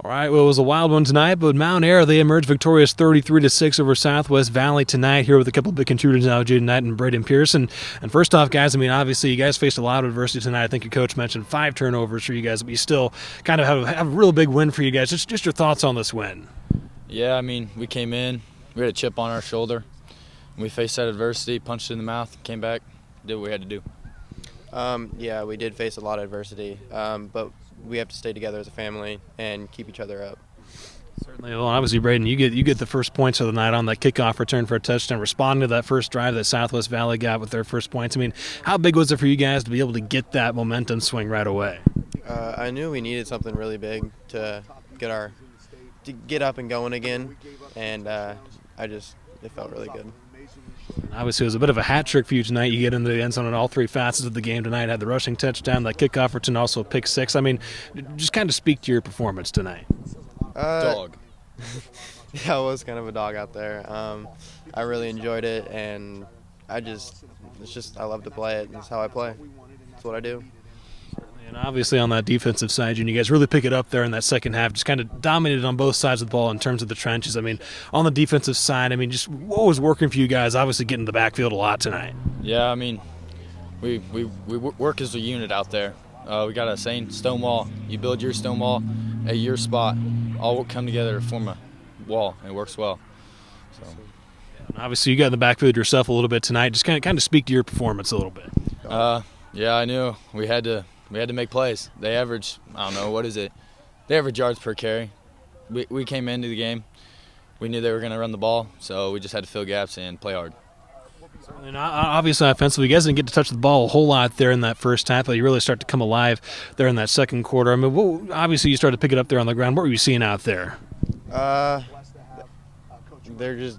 All right, well, it was a wild one tonight, but Mount Air, they emerged victorious 33-6 over Southwest Valley tonight here with a couple of big contributors now, Jaden Knight and Braden Pearson. And first off, guys, I mean, obviously you guys faced a lot of adversity tonight. I think your coach mentioned 5 turnovers for you guys, but you still kind of have a real big win for you guys. Just your thoughts on this win. Yeah, I mean, we came in, we had a chip on our shoulder. We faced that adversity, punched it in the mouth, came back, did what we had to do. Yeah, we did face a lot of adversity, but we have to stay together as a family and keep each other up. Certainly. Well, obviously, Braden, you get the first points of the night on that kickoff return for a touchdown, responding to that first drive that Southwest Valley got with their first points. I mean, how big was it for you guys to be able to get that momentum swing right away? I knew we needed something really big to get up and going again, and it felt really good. Obviously, it was a bit of a hat trick for you tonight. You get into the end zone in all 3 facets of the game tonight. Had the rushing touchdown, that kickoff return, also a pick 6. I mean, just kind of speak to your performance tonight. Dog. Yeah, I was kind of a dog out there. I really enjoyed it, and I love to play it. That's how I play. That's what I do. And obviously on that defensive side, you guys really pick it up there in that second half, just kind of dominated on both sides of the ball in terms of the trenches. I mean, on the defensive side, I mean, just what was working for you guys, obviously getting the backfield a lot tonight? Yeah, I mean, we work as a unit out there. We got a saying, stonewall. You build your stonewall at your spot. All come together to form a wall, and it works well. So. And obviously you got in the backfield yourself a little bit tonight. Just kind of speak to your performance a little bit. Yeah, I knew we had to make plays. They average, I don't know, what is it? They average yards per carry. We came into the game. We knew they were going to run the ball, so we just had to fill gaps and play hard. And obviously offensively, you guys didn't get to touch the ball a whole lot there in that first half, but you really start to come alive there in that second quarter. I mean, obviously you started to pick it up there on the ground. What were you seeing out there? They're just,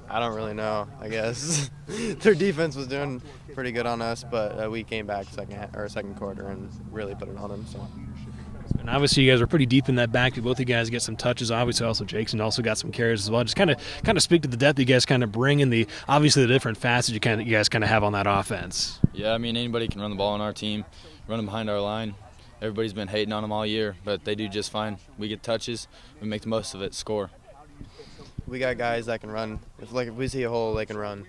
I don't really know, I guess. Their defense was doing pretty good on us, but we came back second quarter and really put it on them. So. And obviously you guys were pretty deep in that back. Both of you guys get some touches. Obviously also Jackson also got some carries as well. Just kind of speak to the depth you guys kind of bring in the different facets you guys kind of have on that offense. Yeah, I mean, anybody can run the ball on our team, run them behind our line. Everybody's been hating on them all year, but they do just fine. We get touches, we make the most of it, score. We got guys that can run. If we see a hole, they can run,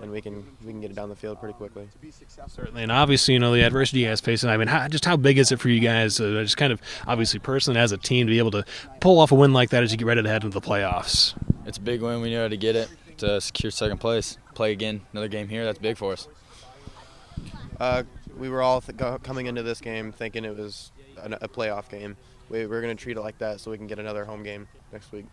and we can get it down the field pretty quickly. Certainly, and obviously, the adversity you guys facing. I mean, how big is it for you guys, just kind of obviously personally as a team, to be able to pull off a win like that as you get ready to head into the playoffs? It's a big win. We knew how to get it to secure second place. Play again, another game here. That's big for us. We were all coming into this game thinking it was a playoff game. We were going to treat it like that so we can get another home game next week.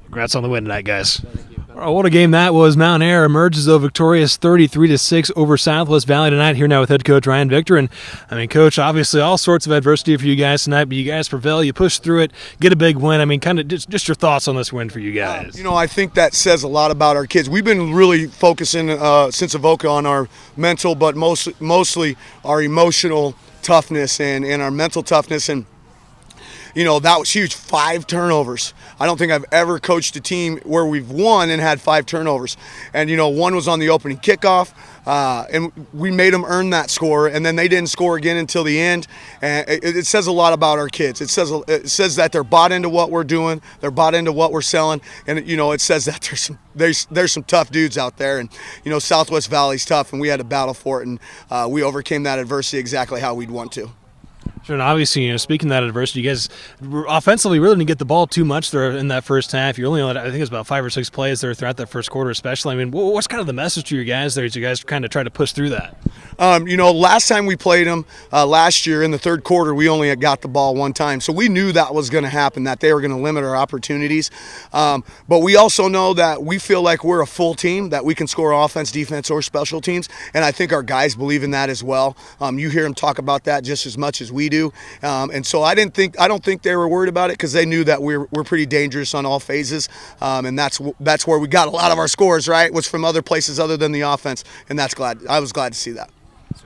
Congrats on the win tonight, guys. All right, what a game that was. Mount Air emerges though victorious 33-6 over Southwest Valley tonight. Here now with head coach Ryan Victor. And I mean, coach, obviously all sorts of adversity for you guys tonight, but you guys prevail. You push through it, get a big win. I mean, kind of just your thoughts on this win for you guys. I think that says a lot about our kids. We've been really focusing since Avoca on our mental, but mostly our emotional toughness and our mental toughness. And that was huge. 5 turnovers. I don't think I've ever coached a team where we've won and had 5 turnovers. And, one was on the opening kickoff, and we made them earn that score, and then they didn't score again until the end. And it says a lot about our kids. It says that they're bought into what we're doing, they're bought into what we're selling, and, it says that there's some tough dudes out there. And, Southwest Valley's tough, and we had to battle for it, and we overcame that adversity exactly how we'd want to. Sure, and obviously, speaking of that adversity, you guys offensively really didn't get the ball too much there in that first half. You only had, I think it was about 5 or 6 plays there throughout that first quarter especially. I mean, what's kind of the message to your guys there as you guys kind of try to push through that? Last time we played them, last year in the third quarter, we only had got the ball 1 time. So we knew that was going to happen, that they were going to limit our opportunities. But we also know that we feel like we're a full team, that we can score offense, defense, or special teams. And I think our guys believe in that as well. You hear them talk about that just as much as we do. And so I don't think they were worried about it because they knew that we're pretty dangerous on all phases. And that's where we got a lot of our scores, right, was from other places other than the offense. And I was glad to see that.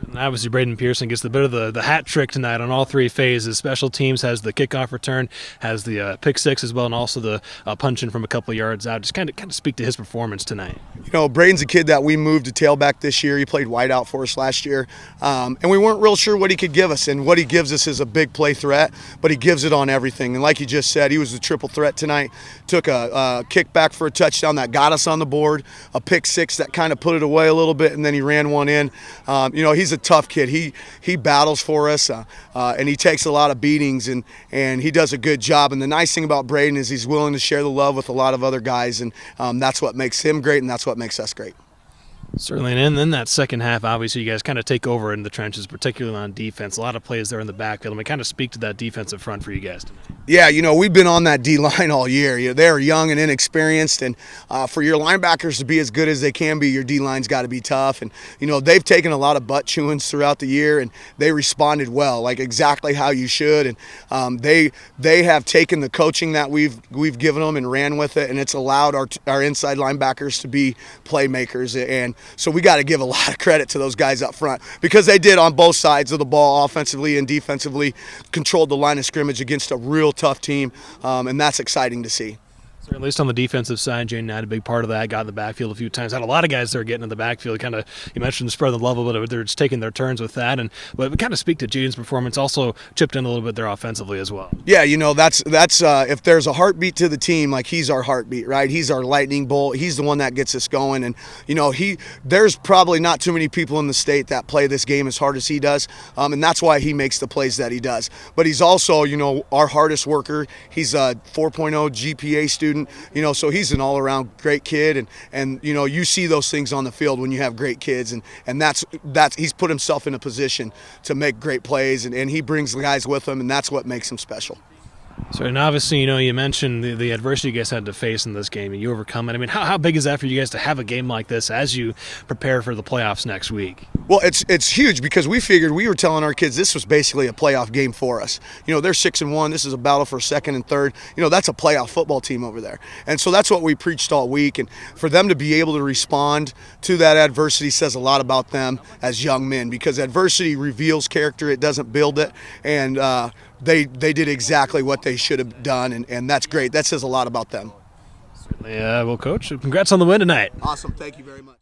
And obviously, Braden Pearson gets the bit of the hat trick tonight on all three phases. Special teams has the kickoff return, has the pick six as well, and also the punch in from a couple of yards out. Just kind of speak to his performance tonight. You know, Braden's a kid that we moved to tailback this year. He played wideout for us last year, and we weren't real sure what he could give us. And what he gives us is a big play threat, but he gives it on everything. And like you just said, he was the triple threat tonight. Took a kickback for a touchdown that got us on the board, a pick six that kind of put it away a little bit, and then he ran one in. You know, he's a tough kid. He battles for us, and he takes a lot of beatings, and he does a good job. And the nice thing about Braden is he's willing to share the love with a lot of other guys, and that's what makes him great, and that's what makes us great. Certainly, and then that second half, obviously, you guys kind of take over in the trenches, particularly on defense. A lot of plays there in the backfield. I mean, kind of speak to that defensive front for you guys tonight. Yeah, you know, we've been on that D-line all year. You know, they're young and inexperienced, and for your linebackers to be as good as they can be, your D-line's got to be tough. And, you know, they've taken a lot of butt chewings throughout the year, and they responded well, like exactly how you should. And they have taken the coaching that we've given them and ran with it, and it's allowed our inside linebackers to be playmakers. And so we got to give a lot of credit to those guys up front because they did on both sides of the ball, offensively and defensively, controlled the line of scrimmage against a real tough team, and that's exciting to see. So at least on the defensive side, Jane had a big part of that. Got in the backfield a few times. Had a lot of guys there getting in the backfield. Kind of, you mentioned spread the level, but they're just taking their turns with that. But we kind of speak to Jaden's performance. Also chipped in a little bit there offensively as well. Yeah, you know that's if there's a heartbeat to the team, like he's our heartbeat, right? He's our lightning bolt. He's the one that gets us going. And you know there's probably not too many people in the state that play this game as hard as he does, and that's why he makes the plays that he does. But he's also, you know, our hardest worker. He's a 4.0 GPA student. You know, so he's an all-around great kid, and you know, you see those things on the field when you have great kids, and that's he's put himself in a position to make great plays, and he brings the guys with him, and that's what makes him special. So, and obviously, you know, you mentioned the adversity you guys had to face in this game, and you overcome it. I mean, how big is that for you guys to have a game like this as you prepare for the playoffs next week? Well, it's huge because we figured, we were telling our kids this was basically a playoff game for us. You know, they're 6-1. This is a battle for second and third. You know, that's a playoff football team over there. And so that's what we preached all week. And for them to be able to respond to that adversity says a lot about them as young men, because adversity reveals character. It doesn't build it. And they did exactly what they should have done, and that's great. That says a lot about them. Yeah, well, Coach, congrats on the win tonight. Awesome. Thank you very much.